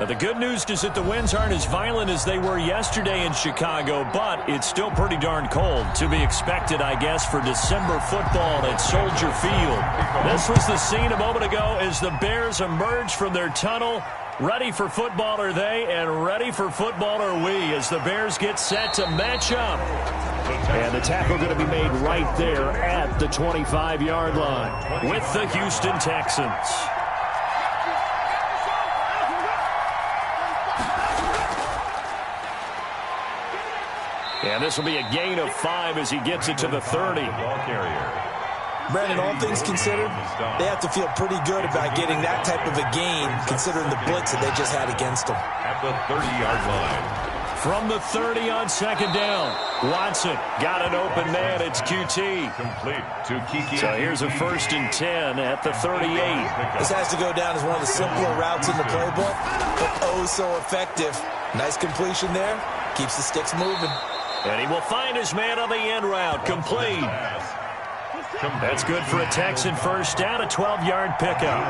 Now, the good news is that the winds aren't as violent as they were yesterday in Chicago, but it's still pretty darn cold. To be expected, I guess, for December football at Soldier Field. This was the scene a moment ago as the Bears emerged from their tunnel. Ready for football are they, and ready for football are we as the Bears get set to match up. And the tackle going to be made right there at the 25-yard line with the Houston Texans. And this will be a gain of 5 as he gets it to the 30. Brandon, all things considered, they have to feel pretty good about getting that type of a gain considering the blitz that they just had against them. At the 30-yard line. From the 30 on second down, Watson got an open man. It's QT. Complete to Kiki. So here's a 1st and 10 at the 38. This has to go down as one of the simpler routes in the playbook, but oh so effective. Nice completion there. Keeps the sticks moving. And he will find his man on the end route. Complete. That's good for a Texan first down, a 12-yard pickup.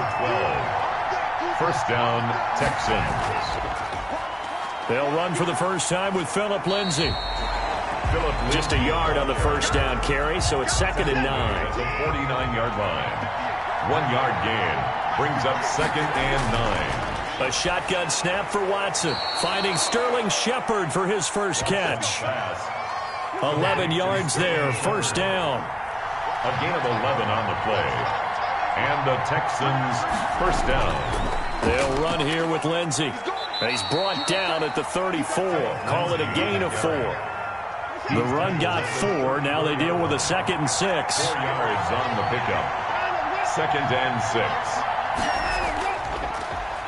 12. First down, Texans. They'll run for the first time with Phillip Lindsay. Just a yard on the first down carry, so it's 2nd and 9. The 49-yard line. 1-yard gain brings up 2nd and 9. A shotgun snap for Watson, finding Sterling Shepard for his first catch. 11 yards there, first down. A gain of 11 on the play. And the Texans first down. They'll run here with Lindsay. And he's brought down at the 34. Call it a gain of 4. The run got 4. Now they deal with a 2nd and 6. 4 yards on the pickup. 2nd and 6.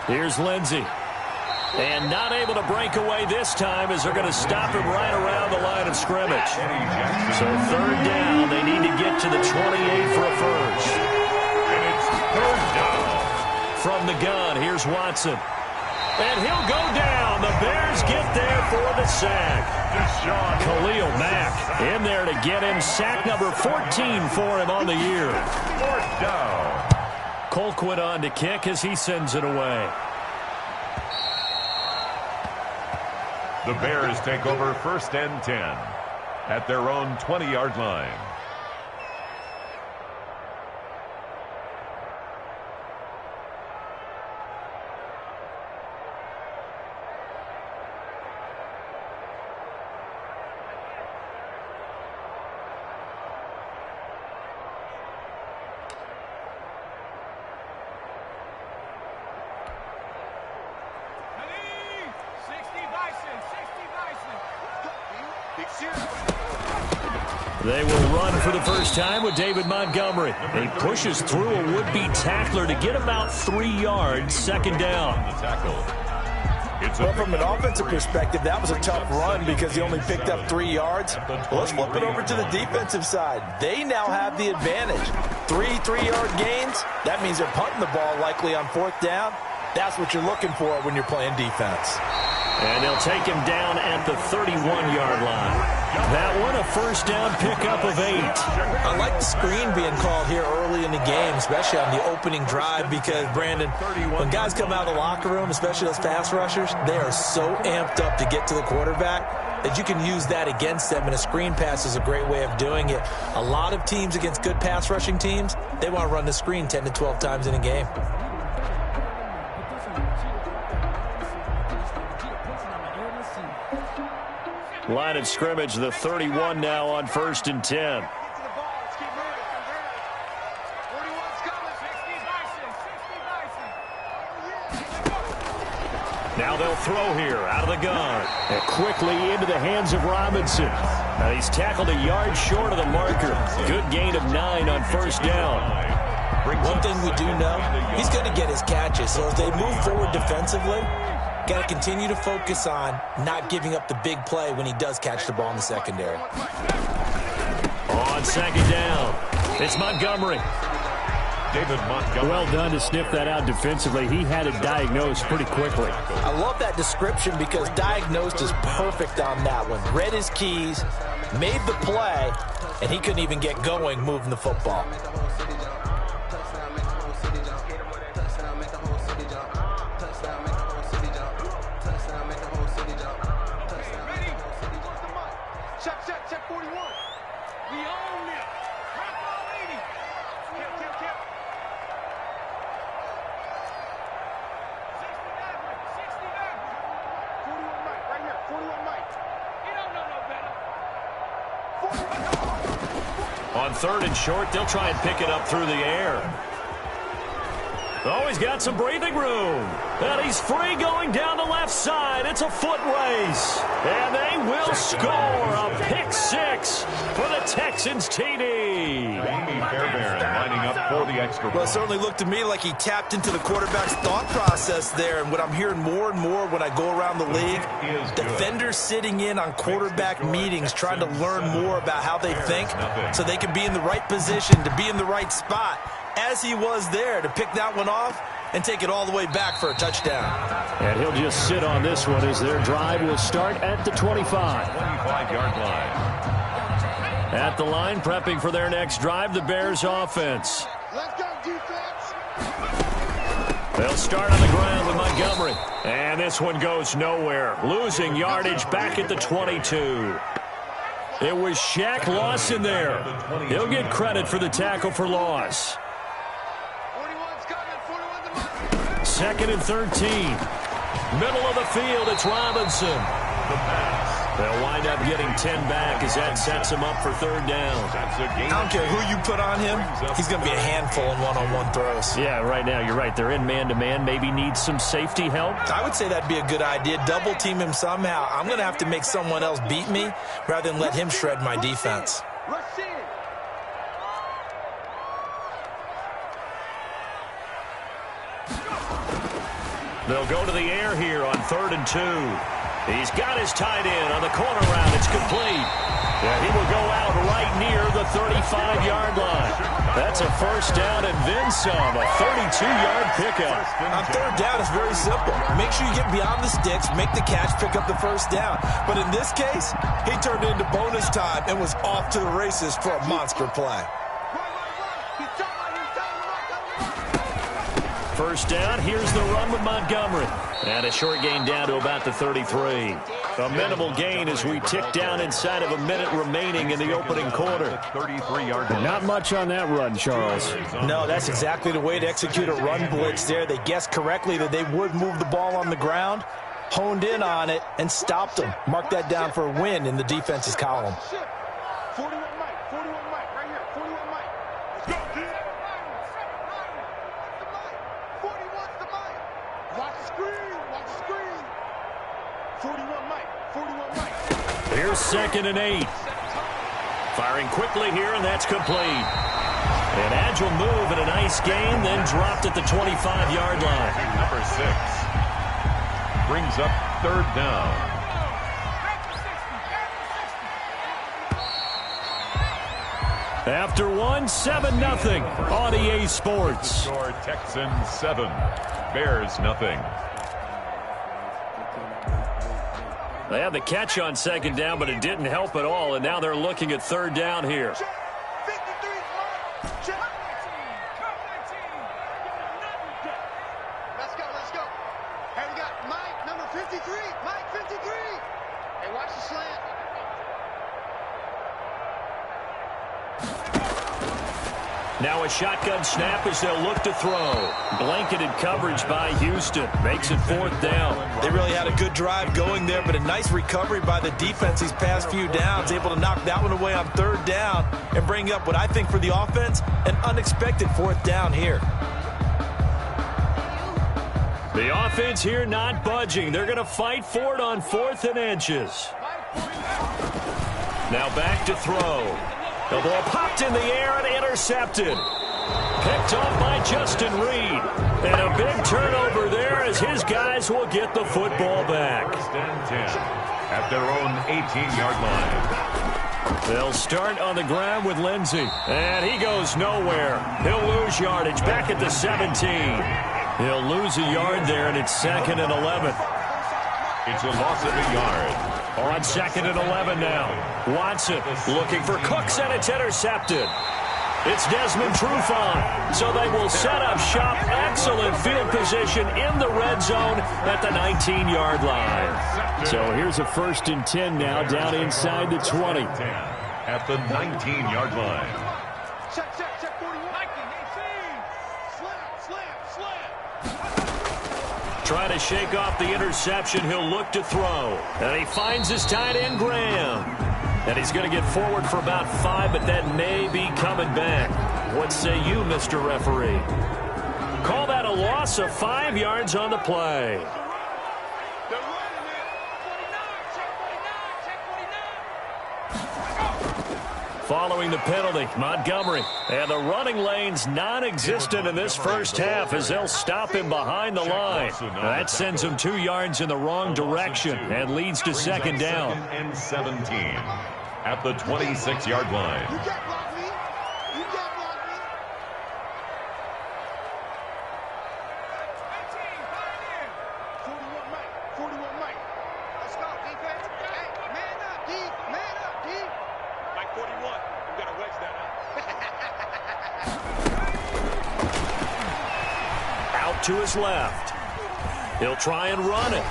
Here's Lindsay. And not able to break away this time as they're going to stop him right around the line of scrimmage. So 3rd down. They need to get to the 28 for a first. And it's 3rd down. From the gun, here's Watson. And he'll go down. The Bears get there for the sack. Khalil Mack in there to get him. Sack number 14 for him on the year. 4th down. Colquitt on to kick as he sends it away. The Bears take over 1st and 10 at their own 20-yard line. They will run for the first time with David Montgomery. He pushes through a would-be tackler to get about 3 yards, 2nd down. Well, from an offensive perspective, that was a tough run because he only picked up 3 yards. Well, let's flip it over to the defensive side. They now have the advantage. 3 3-yard gains. That means they're punting the ball likely on 4th down. That's what you're looking for when you're playing defense. And they'll take him down at the 31-yard line. That one, a first down pickup of 8. I like the screen being called here early in the game, especially on the opening drive, because, Brandon, when guys come out of the locker room, especially those pass rushers, they are so amped up to get to the quarterback that you can use that against them, and a screen pass is a great way of doing it. A lot of teams against good pass rushing teams, they want to run the screen 10 to 12 times in a game. Line of scrimmage, the 31 now on 1st and 10. Now they'll throw here out of the gun. And quickly into the hands of Robinson. Now he's tackled a yard short of the marker. Good gain of 9 on 1st down. One thing we do know, he's going to get his catches. So as they move forward defensively, got to continue to focus on not giving up the big play when he does catch the ball in the secondary. On 2nd down, it's Montgomery. David Montgomery. Well done to sniff that out defensively. He had it diagnosed pretty quickly. I love that description because diagnosed is perfect on that one. Read his keys, made the play, and he couldn't even get going moving the football. On 3rd and short, they'll try and pick it up through the air. Oh, he's got some breathing room. And he's free going down the left side. It's a foot race. And they will score a pick 6 for the Texans TD. Jamie Fairbairn lining up for the extra point. Well, it certainly looked to me like he tapped into the quarterback's thought process there. And what I'm hearing more and more when I go around the league, defenders sitting in on quarterback meetings trying to learn more about how they think so they can be in the right position, to be in the right spot, as he was there, to pick that one off and take it all the way back for a touchdown. And he'll just sit on this one as their drive will start at the 25. 25-yard line. At the line, prepping for their next drive, the Bears offense. Let's go, defense. They'll start on the ground with Montgomery. And this one goes nowhere. Losing yardage back at the 22. It was Shaq Lawson there. He'll get credit for the tackle for loss. 2nd and 13. Middle of the field, it's Robinson. The pass. They'll wind up getting 10 back as that sets him up for 3rd down. I don't care who you put on him, he's going to be a handful in one-on-one throws. Yeah, right now, you're right. They're in man-to-man. Maybe needs some safety help. I would say that'd be a good idea. Double team him somehow. I'm going to have to make someone else beat me rather than let him shred my defense. They'll go to the air here on 3rd and 2. He's got his tight end on the corner route. It's complete. Yeah, he will go out right near the 35-yard line. That's a 1st down and then some, a 32-yard pickup. On 3rd down, it's very simple. Make sure you get beyond the sticks, make the catch, pick up the 1st down. But in this case, he turned it into bonus time and was off to the races for a monster play. 1st down, here's the run with Montgomery. And a short gain down to about the 33. A minimal gain as we tick down inside of a minute remaining in the opening quarter. 33-yard line. Not much on that run, Charles. No, that's exactly the way to execute a run blitz there. They guessed correctly that they would move the ball on the ground, honed in on it, and stopped them. Mark that down for a win in the defense's column. 41 Mike, right here, 41 Mike. Let's go, dude. 41's the Mike. Watch the screen, 41 Mike. Here's 2nd and 8. Firing quickly here, and that's complete. An agile move and a nice gain, then dropped at the 25-yard line. Number 6 brings up 3rd down. After 7-0 on EA Sports. Score Texans 7, Bears nothing. They had the catch on 2nd down, but it didn't help at all, and now they're looking at 3rd down here. Let's go. Hey, we got Mike, number 53. Mike, 53. Hey, watch the slant. Now a shotgun snap as they'll look to throw. Blanketed coverage by Houston. Makes it 4th down. They really had a good drive going there, but a nice recovery by the defense these past few downs. Able to knock that one away on 3rd down and bring up what I think for the offense, an unexpected 4th down here. The offense here not budging. They're going to fight for it on 4th and inches. Now back to throw. The ball popped in the air and intercepted. Picked off by Justin Reed. And a big turnover there as his guys will get the football back. 1st and 10 at their own 18-yard line. They'll start on the ground with Lindsey. And he goes nowhere. He'll lose yardage back at the 17. He'll lose a yard there, and it's 2nd and 11. It's a loss of a yard. On 2nd and 11 now. Watson looking for Cooks, and it's intercepted. It's Desmond Trufant. So they will set up shop. Excellent field position in the red zone at the 19-yard line. So here's a 1st and 10 now down inside the 20. At the 19-yard line. Check, 41. Slam. Trying to shake off the interception. He'll look to throw. And he finds his tight end, Graham. And he's going to get forward for about 5, but that may be coming back. What say you, Mr. Referee? Call that a loss of 5 yards on the play. Following the penalty, Montgomery. And the running lane's non-existent in this first half as they'll stop him behind the line. That sends him 2 yards in the wrong direction and leads to second down. Second and 17 at the 26-yard line. You can't block me. You can't block me. 41 Mike. 41 Mike. Let's go, defense. Hey, man up, D. Man up, D. Mike 41. You got to wedge that up. Out to his left. He'll try and run it.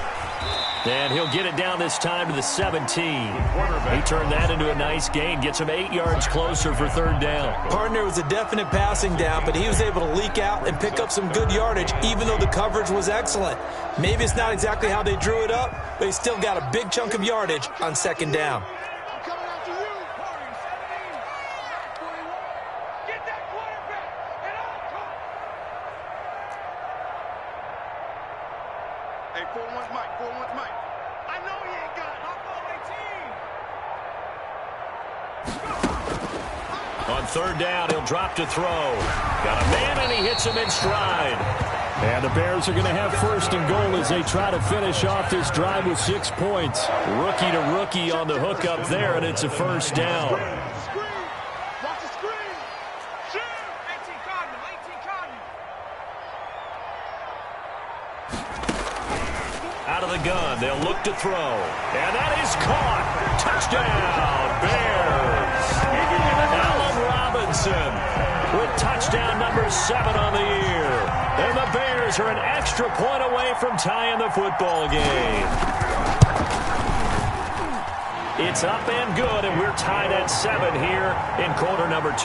And he'll get it down this time to the 17. He turned that into a nice gain. Gets him 8 yards closer for third down. Partner was a definite passing down, but he was able to leak out and pick up some good yardage, even though the coverage was excellent. Maybe it's not exactly how they drew it up, but he still got a big chunk of yardage on second down. I'm coming after you. Get that quarterback. And I'll come. Hey, 4-1's Mike. 4-1's Mike. I know he ain't got it. On third down, he'll drop to throw. Got a man, and he hits him in stride. And the Bears are going to have first and goal as they try to finish off this drive with 6 points. Rookie to rookie on the hook up there, and it's a first down. Screen. Watch the screen. Shoot. 18 Cardinal. 18 Cardinal. Out of the gun, they'll look to throw. And that is caught. Touchdown, Bears. Allen Robinson with touchdown number 7 on the year. And the Bears are an extra point away from tying the football game. It's up and good, and we're tied at 7 here in quarter number 2.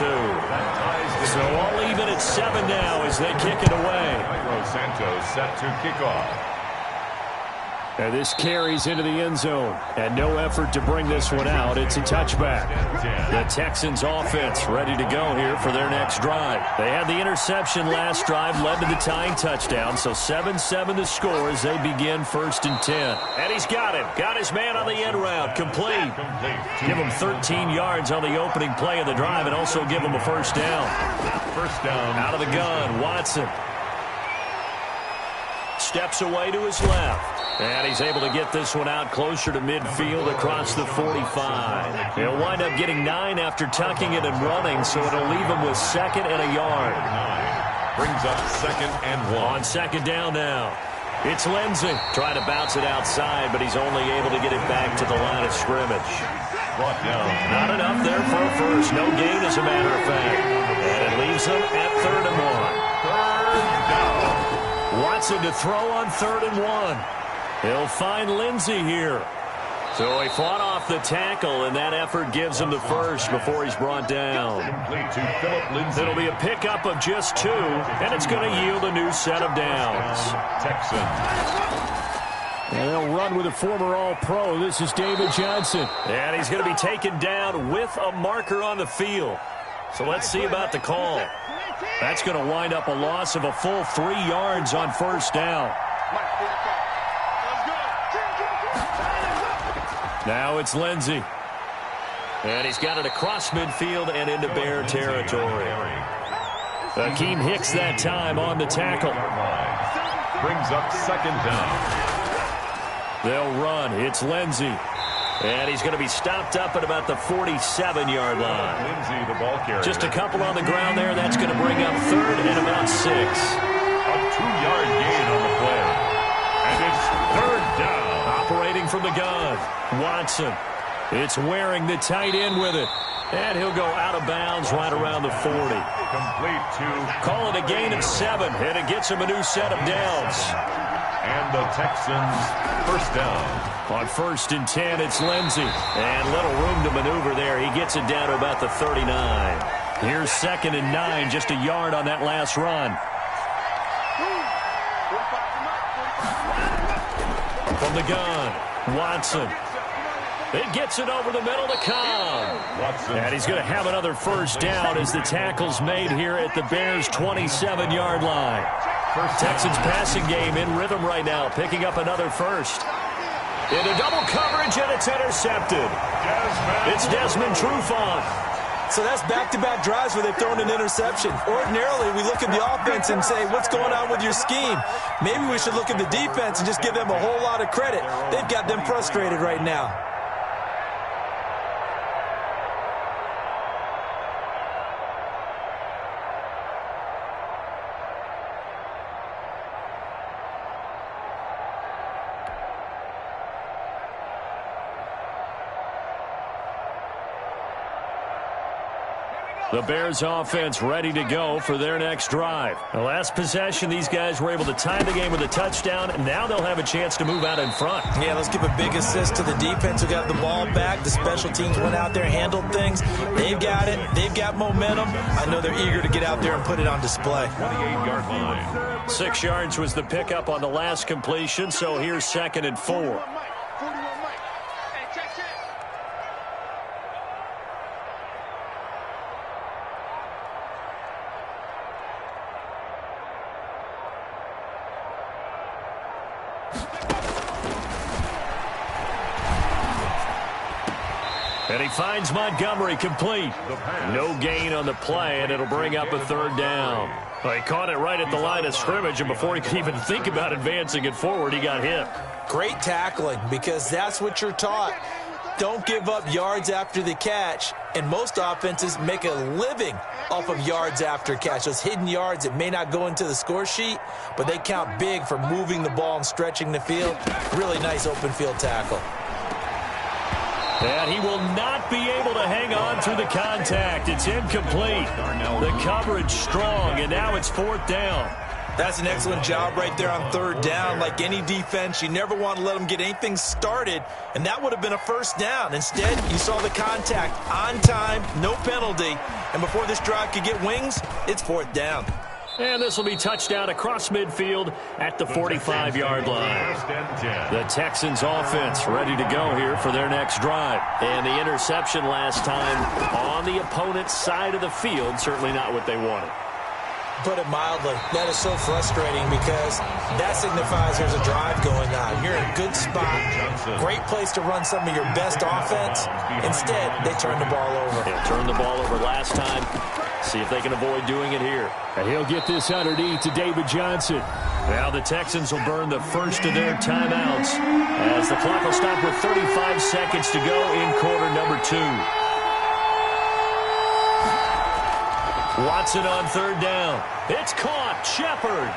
So all even at 7 now as they kick it away. Santos set to kick off. And this carries into the end zone. And no effort to bring this one out. It's a touchback. The Texans offense ready to go here for their next drive. They had the interception last drive, led to the tying touchdown. So 7-7 to score as they begin first and 10. And he's got him. Got his man on the end route. Complete. Give him 13 yards on the opening play of the drive and also give him a first down. First down. Out of the gun, Watson. Steps away to his left. And he's able to get this one out closer to midfield across the 45. He'll wind up getting 9 after tucking it and running, so it'll leave him with 2nd and a yard. 9 brings up 2nd and 1. On 2nd down now. It's Lindsey trying to bounce it outside, but he's only able to get it back to the line of scrimmage. Brought down. Not enough there for a first. No gain, as a matter of fact. And it leaves them at 3rd and 1. Watson to throw on 3rd and 1. He'll find Lindsey here. So he fought off the tackle, and that effort gives him the first before he's brought down. Complete to Philip Lindsey. It'll be a pickup of just 2, and it's going to yield a new set of downs. Texans. And they'll run with a former All-Pro. This is David Johnson. And he's going to be taken down with a marker on the field. So let's see about the call. That's going to wind up a loss of a full 3 yards on first down. Now it's Lindsey. And he's got it across midfield and into Bear territory. Akeem Hicks that time on the tackle. Brings up 2nd down. They'll run. It's Lindsey. And he's going to be stopped up at about the 47-yard line. Lindsey, the ball carrier. Just a couple on the ground there. That's going to bring up 3rd and about 6. A 2-yard gain on the play. And it's 3rd down. Operating from the gun, Watson. It's Waring, the tight end, with it. And he'll go out of bounds right around the 40. Complete to... Call it a gain of 7, and it gets him a new set of downs. And the Texans first down. On 1st and 10, it's Lindsey. And little room to maneuver there. He gets it down to about the 39. Here's 2nd and 9, just a yard on that last run. From the gun, Watson. It gets it over the middle to Cobb. And he's going to have another first down as the tackle's made here at the Bears' 27-yard line. Texans passing game in rhythm right now, picking up another first. Into double coverage, and it's intercepted. It's Desmond Trufant. So that's back-to-back drives where they've thrown an interception. Ordinarily, we look at the offense and say, what's going on with your scheme? Maybe we should look at the defense and just give them a whole lot of credit. They've got them frustrated right now. The Bears offense ready to go for their next drive. The last possession, these guys were able to tie the game with a touchdown, and now they'll have a chance to move out in front. Yeah, let's give a big assist to the defense who got the ball back. The special teams went out there, handled things. They've got it. They've got momentum. I know they're eager to get out there and put it on display. 28-yard line. 6 yards was the pickup on the last completion, so here's 2nd and 4. And he finds Montgomery complete. No gain on the play, and it'll bring up a 3rd down. Well, he caught it right at the line of scrimmage, and before he could even think about advancing it forward, he got hit. Great tackling, because that's what you're taught. Don't give up yards after the catch, and most offenses make a living off of yards after catch. Those hidden yards that may not go into the score sheet, but they count big for moving the ball and stretching the field. Really nice open field tackle. And he will not be able to hang on through the contact. It's incomplete. The coverage strong, and now it's 4th down. That's an excellent job right there on 3rd down. Like any defense, you never want to let them get anything started, and that would have been a 1st down. Instead, you saw the contact on time, no penalty, and before this drive could get wings, it's 4th down. And this will be touchdown across midfield at the 45-yard line. The Texans offense ready to go here for their next drive. And the interception last time on the opponent's side of the field, certainly not what they wanted. Put it mildly, that is so frustrating because that signifies there's a drive going on. You're in a good spot, great place to run some of your best offense. Instead, they turn the ball over. Yeah, turned the ball over last time. See if they can avoid doing it here. And he'll get this underneath to David Johnson. Now the Texans will burn the first of their timeouts as the clock will stop with 35 seconds to go in quarter number 2. Watson on 3rd down. It's caught. Shepard.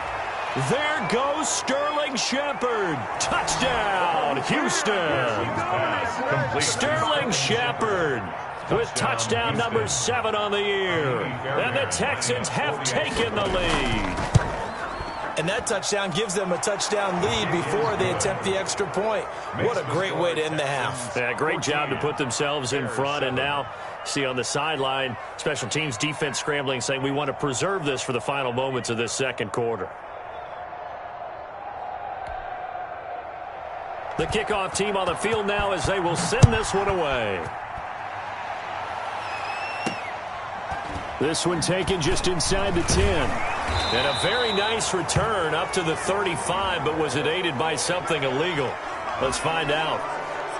There goes Sterling Shepard. Touchdown, Houston. Sterling Shepard with touchdown number 7 on the year. And the Texans have taken the lead. And that touchdown gives them a touchdown lead before they attempt the extra point. What a great way to end the half. Yeah, great job to put themselves in front. And now, see on the sideline, special teams defense scrambling, saying we want to preserve this for the final moments of this 2nd quarter. The kickoff team on the field now as they will send this one away. This one taken just inside the 10. And a very nice return up to the 35, but was it aided by something illegal? Let's find out.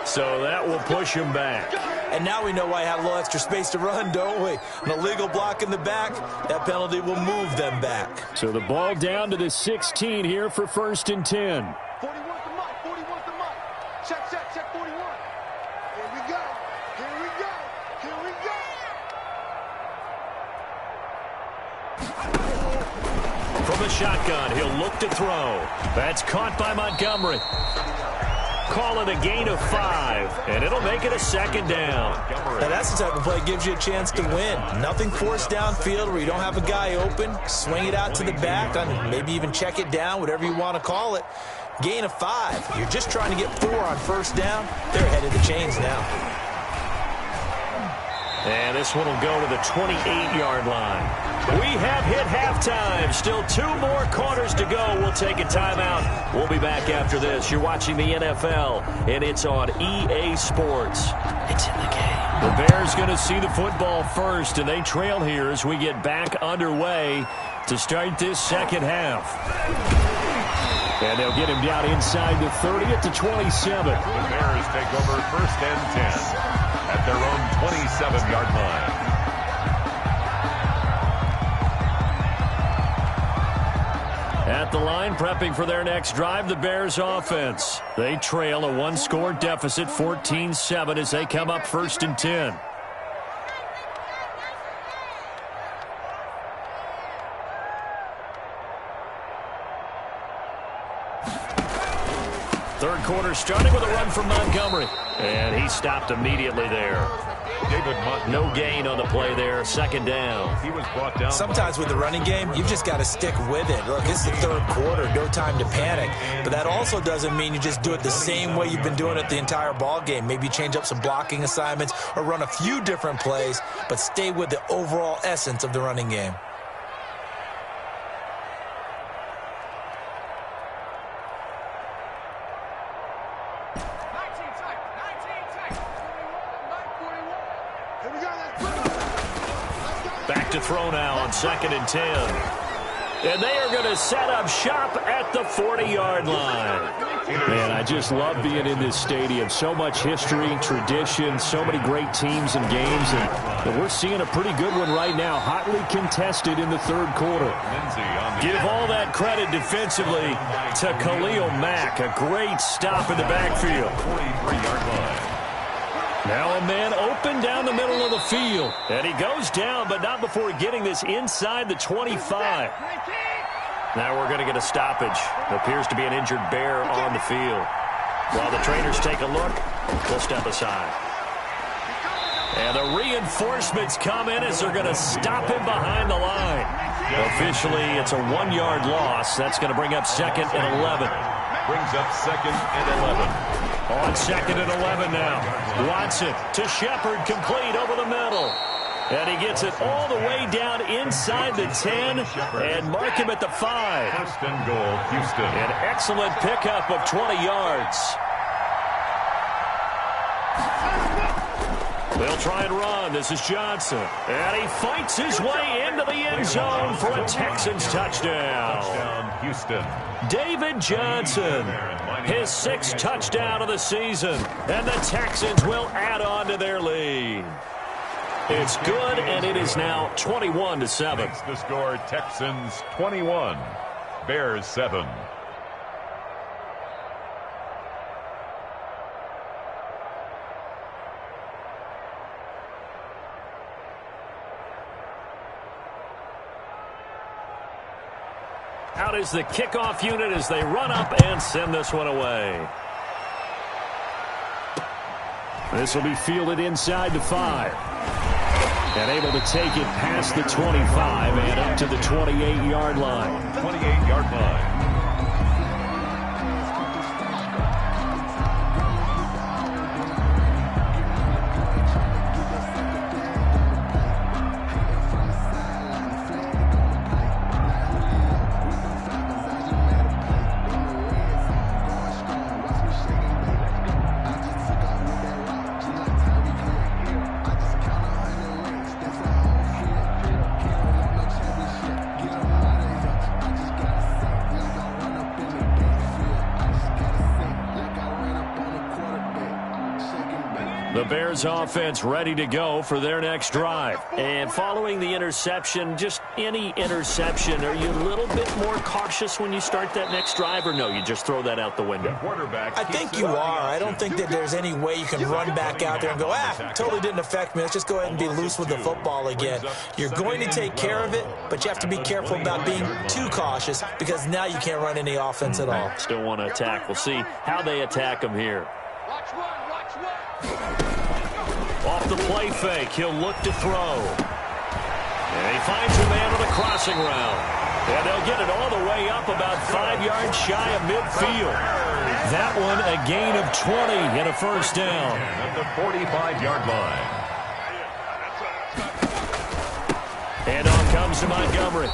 So that will push him back. And now we know why I had a little extra space to run, don't we? An illegal block in the back, that penalty will move them back. So the ball down to the 16 here for 1st and 10. 41 to Mike, 41 to Mike. Check 41. Here we go. Here we go. Here we go. From the shotgun, he'll look to throw. That's caught by Montgomery. Call it a gain of 5, and it'll make it a 2nd down. Now that's the type of play that gives you a chance to win. Nothing forced downfield where you don't have a guy open. Swing it out to the back, maybe even check it down, whatever you want to call it. Gain of 5. You're just trying to get 4 on 1st down. They're ahead of the chains now. And this one will go to the 28-yard line. We have hit halftime. Still 2 more quarters to go. We'll take a timeout. We'll be back after this. You're watching the NFL, and it's on EA Sports. It's in the game. The Bears going to see the football first, and they trail here as we get back underway to start this second half. And they'll get him down inside the 30 at the 27. The Bears take over 1st and 10 at their own 27-yard line. At the line, prepping for their next drive, the Bears offense. They trail a 1-score deficit, 14-7, as they come up 1st and 10. Third quarter starting with a run from Montgomery. And he stopped immediately there. No gain on the play there. 2nd down. He was brought down. Sometimes with the running game, you've just got to stick with it. Look, it's the 3rd quarter. No time to panic. But that also doesn't mean you just do it the same way you've been doing it the entire ball game. Maybe change up some blocking assignments or run a few different plays, but stay with the overall essence of the running game. Back to throw now on 2nd and 10. And they are going to set up shop at the 40-yard line. Man, I just love being in this stadium. So much history, tradition, so many great teams and games. And we're seeing a pretty good one right now, hotly contested in the 3rd quarter. Give all that credit defensively to Khalil Mack. A great stop in the backfield. 43-yard line. Now a man open down the middle of the field. And he goes down, but not before getting this inside the 25. Now we're going to get a stoppage. Appears to be an injured Bear on the field. While the trainers take a look, we'll step aside. And the reinforcements come in as they're going to stop him behind the line. Officially, it's a 1-yard loss. That's going to bring up 2nd and 11. Brings up 2nd and 11. On 2nd and 11 now. Watson to Shepard, complete over the middle. And he gets it all the way down inside the 10 and mark him at the 5. 1st and goal, Houston. An excellent pickup of 20 yards. They'll try and run. This is Johnson. And he fights his way into the end zone for a Texans touchdown. Touchdown, Houston. David Johnson, his 6th touchdown of the season. And the Texans will add on to their lead. It's good, and it is now 21-7. Makes the score Texans 21, Bears 7. Out is the kickoff unit as they run up and send this one away. This will be fielded inside the 5. And able to take it past the 25 and up to the 28-yard line. 28-yard line. The Bears offense ready to go for their next drive. And following the interception, just any interception, are you a little bit more cautious when you start that next drive, or no, you just throw that out the window? I think you are. I don't think that there's any way you can run back out there and go, totally didn't affect me. Let's just go ahead and be loose with the football again. You're going to take care of it, but you have to be careful about being too cautious because now you can't run any offense at all. Still want to attack. We'll see how they attack them here. Off the play fake, he'll look to throw. And he finds a man on the crossing route. And they'll get it all the way up about 5 yards shy of midfield. That one a gain of 20 and a first down. At the 45-yard line. And on comes comes to Montgomery.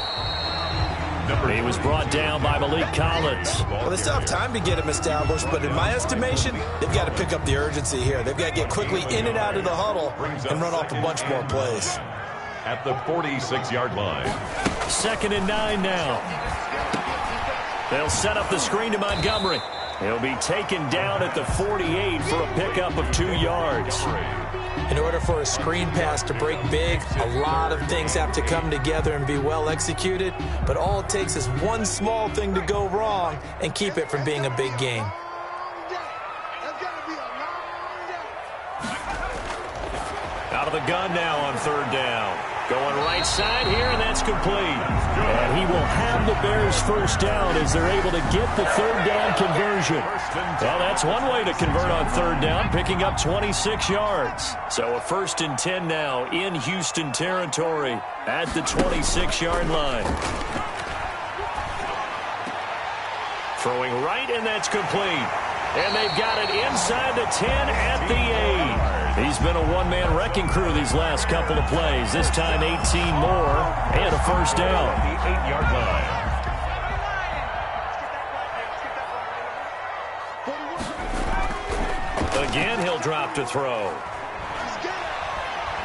He was brought down by Malik Collins. Well, they still have time to get him established, but in my estimation, they've got to pick up the urgency here. They've got to get quickly in and out of the huddle and run off a bunch more plays. At the 46-yard line. 2nd and 9 now. They'll set up the screen to Montgomery. He'll be taken down at the 48 for a pickup of 2 yards. In order for a screen pass to break big, a lot of things have to come together and be well executed, but all it takes is one small thing to go wrong and keep it from being a big game. Out of the gun now on 3rd down. Going right side here, and that's complete. And he will have the Bears first down as they're able to get the 3rd down conversion. Well, that's one way to convert on 3rd down, picking up 26 yards. So a 1st and 10 now in Houston territory at the 26-yard line. Throwing right, and that's complete. And they've got it inside the 10 at the 8. He's been a one-man wrecking crew these last couple of plays. This time 18 more and a first down. The 8-yard line. Again, he'll drop to throw.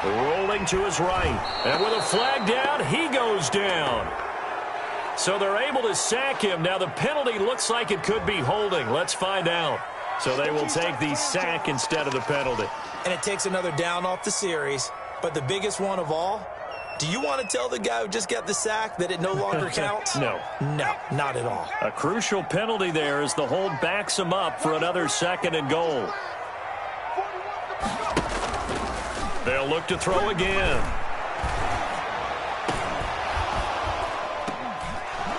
Rolling to his right. And with a flag down, he goes down. So they're able to sack him. Now the penalty looks like it could be holding. Let's find out. So they will take the sack instead of the penalty. And it takes another down off the series. But the biggest one of all, do you want to tell the guy who just got the sack that it no longer counts? No. No, not at all. A crucial penalty there as the hold backs him up for another 2nd and goal. They'll look to throw again.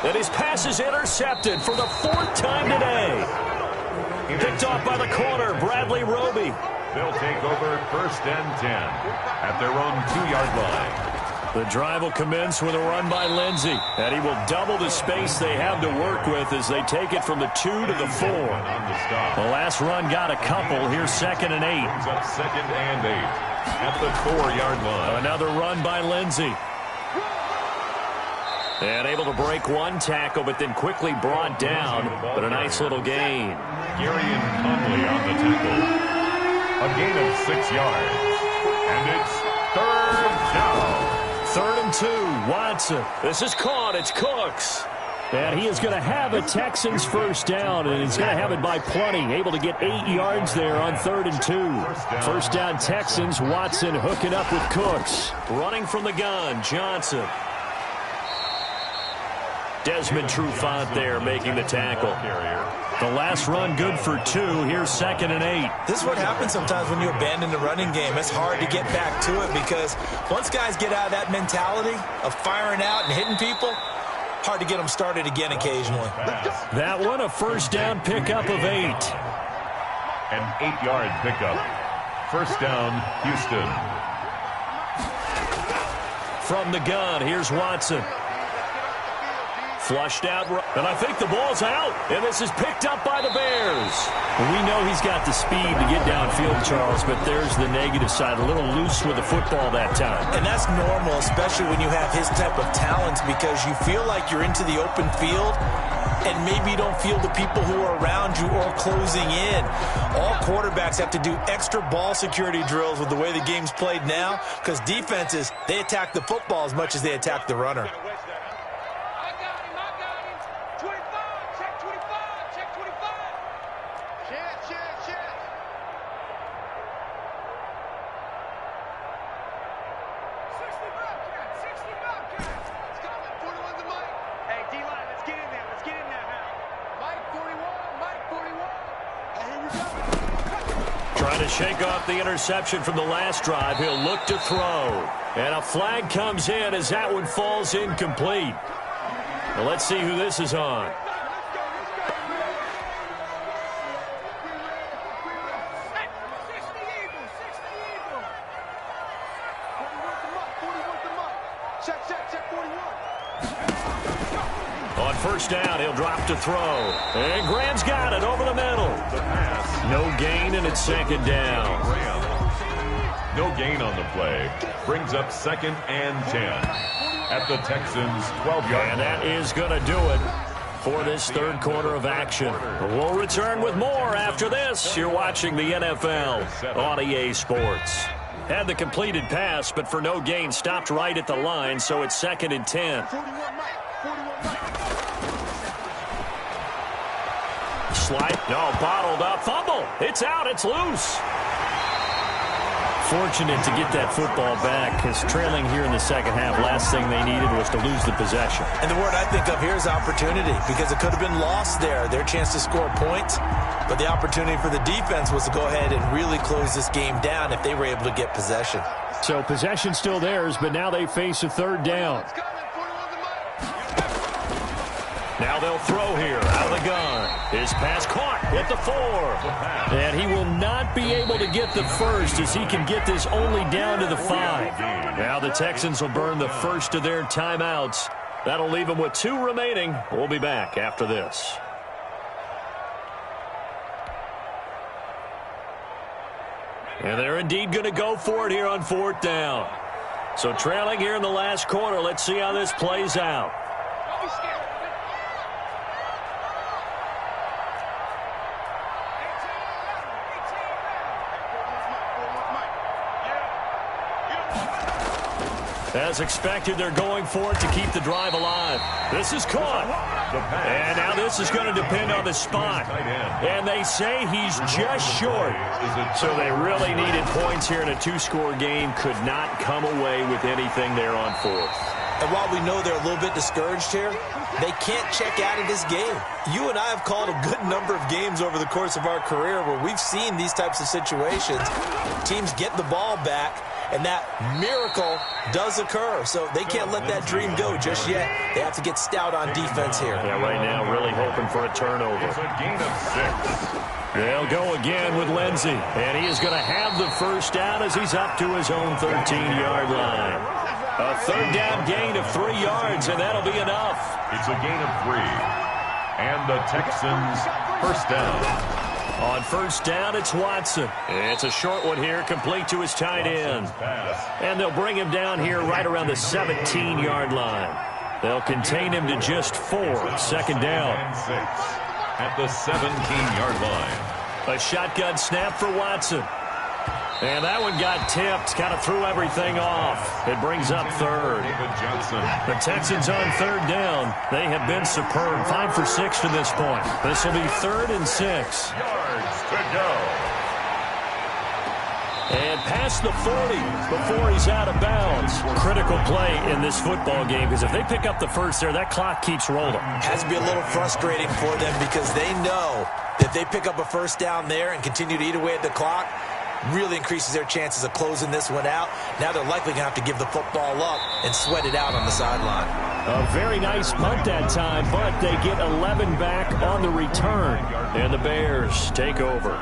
And his pass is intercepted for the 4th time today. Picked off by the corner, Bradley Roby. They'll take over 1st and 10 at their own 2-yard line. The drive will commence with a run by Lindsey. And he will double the space they have to work with as they take it from the 2 to the 4. The last run got a couple. Here's 2nd and 8. Brings up 2nd and 8 at the 4-yard line. Another run by Lindsey. And able to break one tackle, but then quickly brought down. But a nice little gain. Gary and Conley on the tackle. A gain of 6 yards. And it's 3rd down. 3rd and 2. Watson. This is caught. It's Cooks. And he is going to have a Texans first down, and he's going to have it by plenty. Able to get 8 yards there on 3rd and 2. First down Texans. Watson hooking up with Cooks. Running from the gun, Johnson. Desmond Trufant there making the tackle. The last run good for 2. Here's 2nd and 8. This is what happens sometimes when you abandon the running game. It's hard to get back to it because once guys get out of that mentality of firing out and hitting people, hard to get them started again occasionally. That one a first down pickup of 8. An 8-yard pickup. First down, Houston. From the gun, here's Watson. Flushed out, and I think the ball's out. And this is picked up by the Bears. We know he's got the speed to get downfield, Charles, but there's the negative side. A little loose with the football that time. And that's normal, especially when you have his type of talents, because you feel like you're into the open field, and maybe you don't feel the people who are around you or closing in. All quarterbacks have to do extra ball security drills with the way the game's played now, because defenses, they attack the football as much as they attack the runner. Trying to shake off the interception from the last drive. He'll look to throw. And a flag comes in as that one falls incomplete. Well, let's see who this is on. On first down, he'll drop to throw. And Graham's got it over the middle. The pass. No gain, and it's 2nd down. No gain on the play. Brings up 2nd and 10. at the Texans' 12-yard And that is going to do it for this third quarter of action. We'll return with more after this. You're watching the NFL on EA Sports. Had the completed pass, but for no gain, stopped right at the line, so it's 2nd and 10. Slide, no, bottled up, fumble. It's out, it's loose. Fortunate to get that football back, because trailing here in the second half, last thing they needed was to lose the possession. And the word I think of here is opportunity, because it could have been lost there, their chance to score points. But the opportunity for the defense was to go ahead and really close this game down if they were able to get possession. So possession still theirs, but now they face a third down. Now they'll throw here out of the gun. His pass caught at the 4. And he will not be able to get the first as he can get this only down to the 5. Now the Texans will burn the first of their timeouts. That'll leave them with 2 remaining. We'll be back after this. And they're indeed going to go for it here on 4th down. So trailing here in the last quarter, let's see how this plays out. As expected, they're going for it to keep the drive alive. This is caught. And now this is going to depend on the spot. And they say he's just short. So they really needed points here in a 2-score game. Could not come away with anything there on 4th. And while we know they're a little bit discouraged here, they can't check out of this game. You and I have called a good number of games over the course of our career where we've seen these types of situations. Teams get the ball back, and that miracle does occur. So they can't let that dream go just yet. They have to get stout on defense here. Yeah, right now really hoping for a turnover. It's a gain of 6. They'll go again with Lindsey. And he is going to have the first down as he's up to his own 13-yard line. A third down gain of 3 yards, and that'll be enough. It's a gain of 3. And the Texans first down. On first down, it's Watson. It's a short one here, complete to his tight end. And they'll bring him down here right around the 17-yard line. They'll contain him to just 4. 2nd down. And 6 at the 17-yard line. A shotgun snap for Watson. And that one got tipped, kind of threw everything off. It brings up 3rd. David Johnson. The Texans on 3rd down. They have been superb. 5 for 6 to this point. This will be 3rd and 6. Yards to go. And past the 40 before he's out of bounds. Critical play in this football game, because if they pick up the first there, that clock keeps rolling. Has to be a little frustrating for them because they know that they pick up a first down there and continue to eat away at the clock, really increases their chances of closing this one out. Now they're likely going to have to give the football up and sweat it out on the sideline. A very nice punt that time, but they get 11 back on the return. And the Bears take over.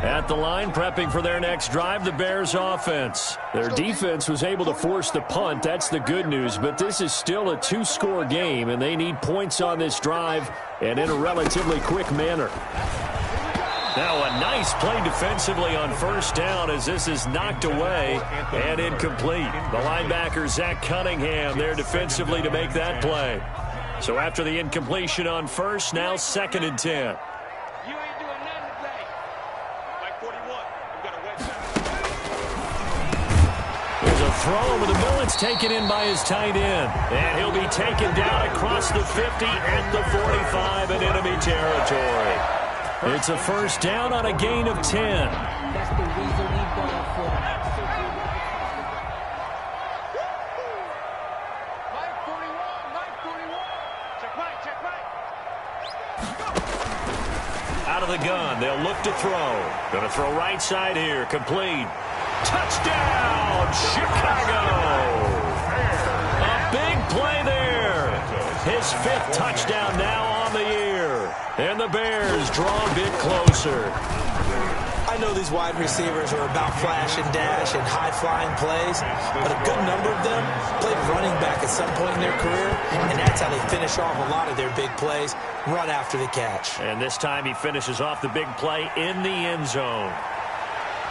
At the line, prepping for their next drive, the Bears offense. Their defense was able to force the punt. That's the good news, but this is still a 2-score game, and they need points on this drive and in a relatively quick manner. Now a nice play defensively on first down as this is knocked away and incomplete. The linebacker, Zach Cunningham, there defensively to make that play. So after the incompletion on first, now 2nd and 10. Throw over the middle. It's taken in by his tight end. And he'll be taken down across the 50 at the 45 in enemy territory. It's a first down on a gain of 10. That's the reason we ball for. Out of the gun. They'll look to throw. Going to throw right side here. Complete. Touchdown, Chicago! A big play there. His 5th touchdown now on the year. And the Bears draw a bit closer. I know these wide receivers are about flash and dash and high-flying plays, but a good number of them played running back at some point in their career, and that's how they finish off a lot of their big plays, run after the catch. And this time he finishes off the big play in the end zone.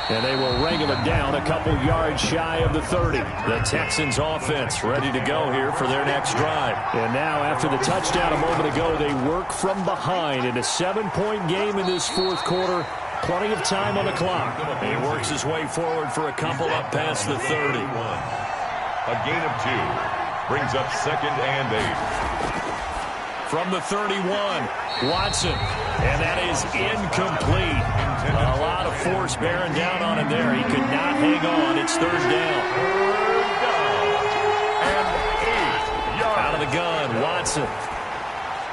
And they will wrangle it down a couple yards shy of the 30. The Texans offense ready to go here for their next drive. And now after the touchdown a moment ago, they work from behind in a 7-point game in this fourth quarter. Plenty of time on the clock. He works his way forward for a couple up past the 30. A gain of 2 brings up 2nd and 8. From the 31, Watson. And that is incomplete. A lot of force bearing down on him there. He could not hang on. It's 3rd down. And 8 yards. Out of the gun, Watson.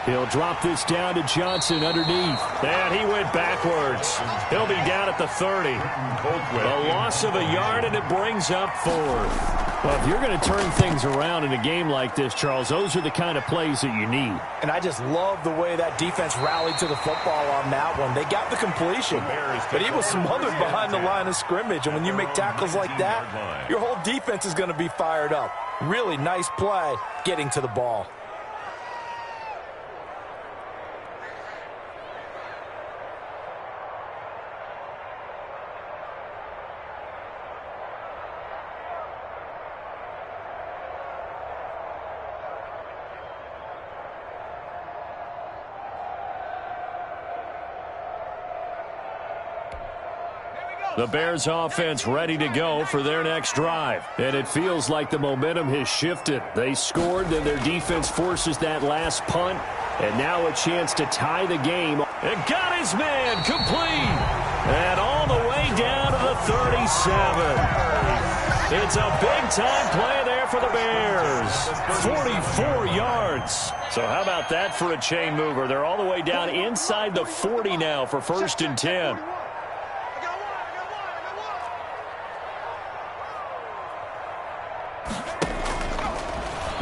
He'll drop this down to Johnson underneath. And he went backwards. He'll be down at the 30. A loss of a yard, and it brings up 4th. Well, if you're going to turn things around in a game like this, Charles, those are the kind of plays that you need. And I just love the way that defense rallied to the football on that one. They got the completion, but he was smothered behind the line of scrimmage. And when you make tackles like that, your whole defense is going to be fired up. Really nice play getting to the ball. The Bears offense ready to go for their next drive. And it feels like the momentum has shifted. They scored, then their defense forces that last punt. And now a chance to tie the game. And got his man complete. And all the way down to the 37. It's a big-time play there for the Bears. 44 yards. So how about that for a chain mover? They're all the way down inside the 40 now for 1st and 10.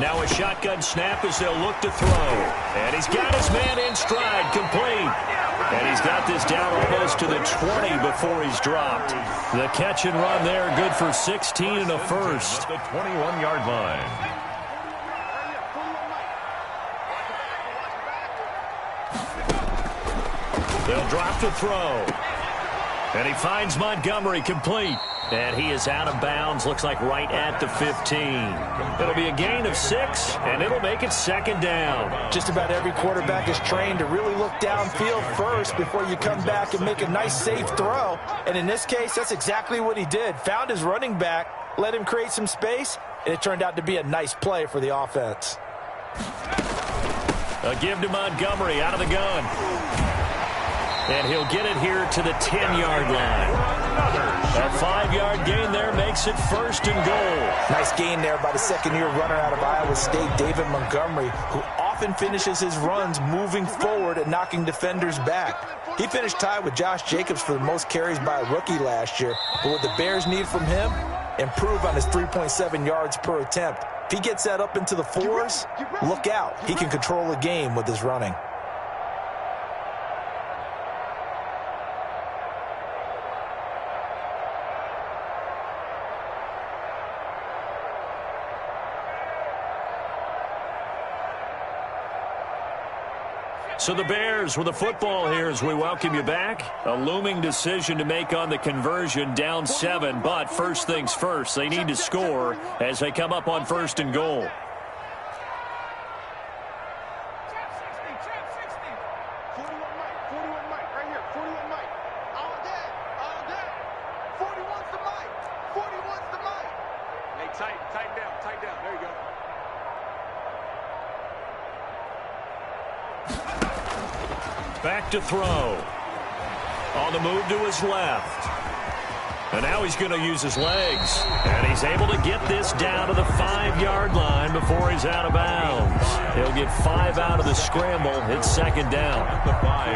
Now a shotgun snap as they'll look to throw. And he's got his man in stride, complete. And he's got this down almost to the 20 before he's dropped. The catch and run there, good for 16 and a first. The 21-yard line. They'll drop to throw. And he finds Montgomery complete. And he is out of bounds, looks like right at the 15. It'll be a gain of 6, and it'll make it 2nd down. Just about every quarterback is trained to really look downfield first before you come back and make a nice, safe throw. And in this case, that's exactly what he did. Found his running back, let him create some space, and it turned out to be a nice play for the offense. A give to Montgomery out of the gun. And he'll get it here to the 10-yard line. A 5-yard gain there makes it 1st and goal. Nice gain there by the second-year runner out of Iowa State, David Montgomery, who often finishes his runs moving forward and knocking defenders back. He finished tied with Josh Jacobs for the most carries by a rookie last year. But what the Bears need from him, improve on his 3.7 yards per attempt. If he gets that up into the 4s, look out. He can control the game with his running. So the Bears with the football here as we welcome you back. A looming decision to make on the conversion, down 7. But first things first, they need to score as they come up on 1st and goal. Back to throw. On the move to his left. And now he's going to use his legs. And he's able to get this down to the 5-yard line before he's out of bounds. He'll get 5 out of the scramble. It's 2nd down.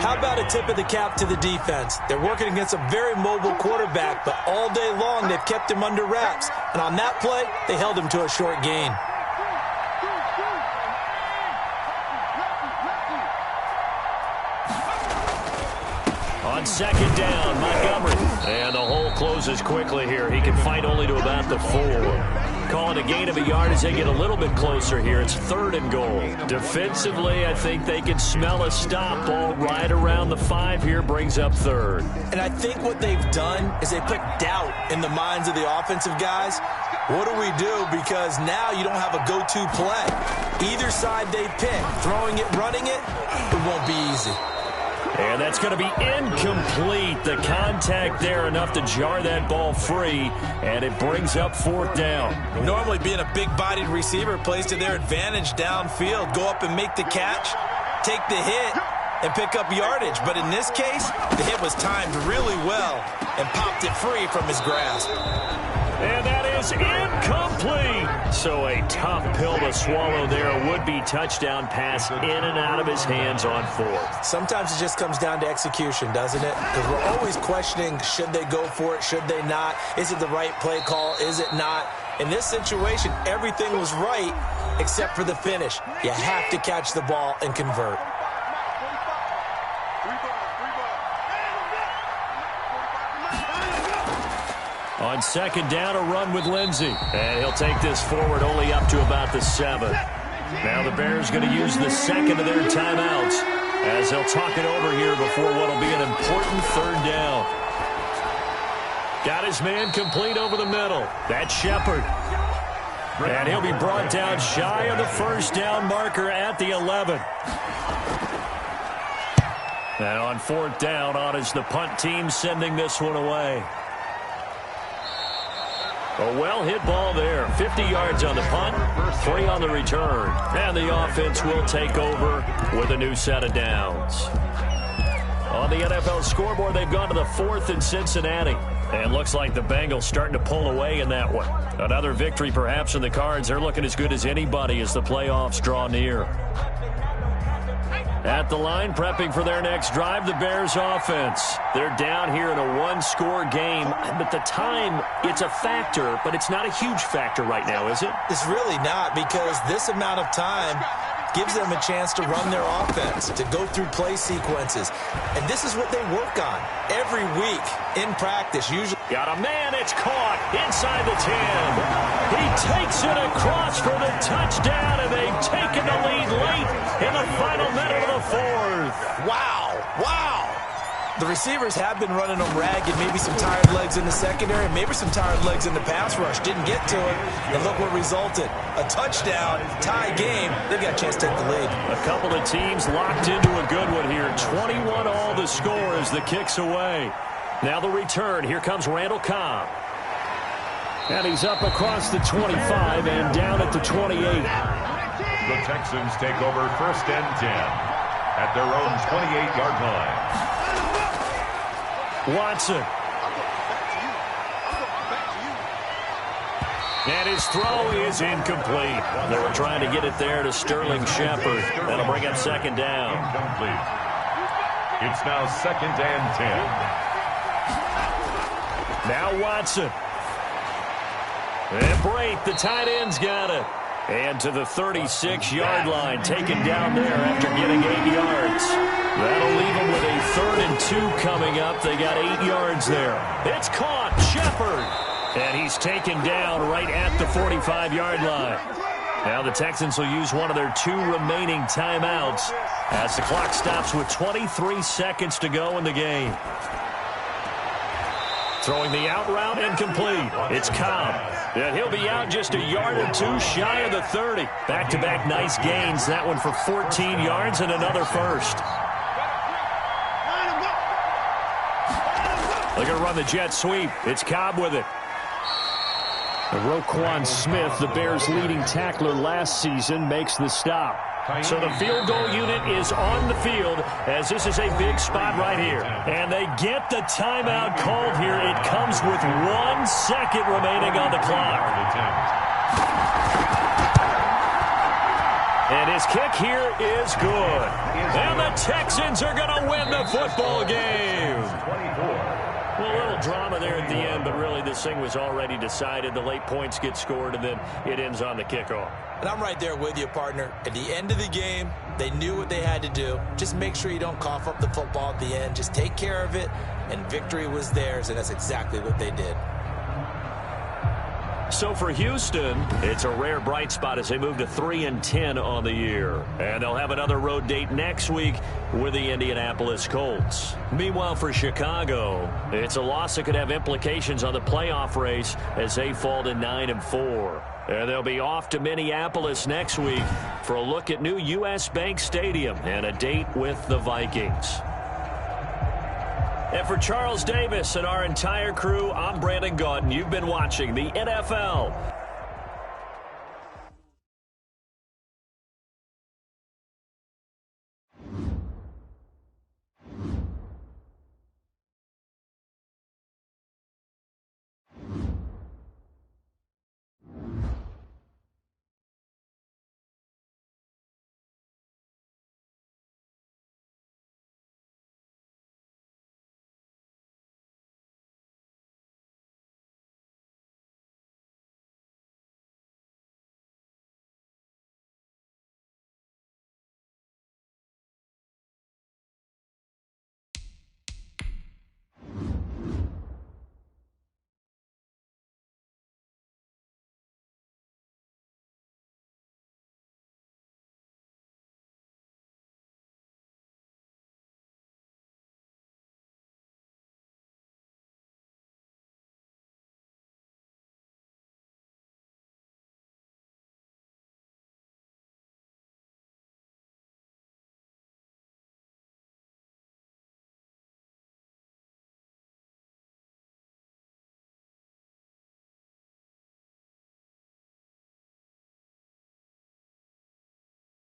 How about a tip of the cap to the defense? They're working against a very mobile quarterback, but all day long they've kept him under wraps. And on that play, they held him to a short gain. On second down, Montgomery. And the hole closes quickly here. He can fight only to about the 4. Call it a gain of a yard as they get a little bit closer here. It's 3rd and goal. Defensively, I think they can smell a stop. Ball right around the 5 here, brings up 3rd. And I think what they've done is they put doubt in the minds of the offensive guys. What do we do? Because now you don't have a go-to play. Either side they pick, throwing it, running it, it won't be easy. And that's going to be incomplete. The contact there enough to jar that ball free, and it brings up 4th down. Normally being a big-bodied receiver plays to their advantage downfield. Go up and make the catch, take the hit, and pick up yardage. But in this case, the hit was timed really well and popped it free from his grasp. And that is incomplete. So a tough pill to swallow there. A would-be touchdown pass in and out of his hands on 4th. Sometimes it just comes down to execution, doesn't it? Because we're always questioning, should they go for it, should they not? Is it the right play call, is it not? In this situation, everything was right except for the finish. You have to catch the ball and convert. On second down, a run with Lindsey. And he'll take this forward only up to about the 7. Now the Bears going to use the second of their timeouts as they'll talk it over here before what will be an important 3rd down. Got his man complete over the middle. That's Shepard. And he'll be brought down shy of the 1st down marker at the 11. And on 4th down, on is the punt team sending this one away. A well-hit ball there. 50 yards on the punt, 3 on the return. And the offense will take over with a new set of downs. On the NFL scoreboard, they've gone to the 4th in Cincinnati. And looks like the Bengals starting to pull away in that one. Another victory perhaps in the cards. They're looking as good as anybody as the playoffs draw near. At the line, prepping for their next drive, the Bears offense. They're down here in a 1-score game, but the time, it's a factor, but it's not a huge factor right now, is it? It's really not, because this amount of time gives them a chance to run their offense, to go through play sequences. And this is what they work on every week in practice. Usually, got a man, it's caught inside the 10. He takes it across for the touchdown, and they've taken the lead late in the final minute of the 4th. Wow, wow. The receivers have been running them ragged, maybe some tired legs in the secondary, maybe some tired legs in the pass rush. Didn't get to it, and look what resulted. A touchdown, tie game. They've got a chance to take the lead. A couple of teams locked into a good one here. 21 all the score as the kick's away. Now the return. Here comes Randall Cobb. And he's up across the 25 and down at the 28. The Texans take over 1st and 10 at their own 28-yard line. Watson. And his throw is incomplete. They were trying to get it there to Sterling Shepard. That'll bring up 2nd down. Incomplete. It's now 2nd and 10. Now Watson. And Brate, the tight end's got it. And to the 36-yard line, taken down there after getting 8 yards. That'll leave them with a 3rd and 2 coming up. They got 8 yards there. It's caught, Shepard. And he's taken down right at the 45-yard line. Now the Texans will use one of their 2 remaining timeouts as the clock stops with 23 seconds to go in the game. Throwing the out route incomplete. It's Cobb. And he'll be out just a yard or 2 shy of the 30. Back-to-back nice gains. That one for 14 yards and another first. They're going to run the jet sweep. It's Cobb with it. Roquan Smith, the Bears' leading tackler last season, makes the stop. So the field goal unit is on the field as this is a big spot right here. And they get the timeout called here. It comes with 1 second remaining on the clock. And his kick here is good. And the Texans are going to win the football game. Well, a little drama score there at the end, but really this thing was already decided. The late points get scored, and then it ends on the kickoff. And I'm right there with you, partner. At the end of the game, they knew what they had to do. Just make sure you don't cough up the football at the end. Just take care of it, and victory was theirs, and that's exactly what they did. So for Houston, it's a rare bright spot as they move to 3-10 on the year. And they'll have another road date next week with the Indianapolis Colts. Meanwhile, for Chicago, it's a loss that could have implications on the playoff race as they fall to 9-4. And they'll be off to Minneapolis next week for a look at new U.S. Bank Stadium and a date with the Vikings. And for Charles Davis and our entire crew, I'm Brandon Gaudin. You've been watching the NFL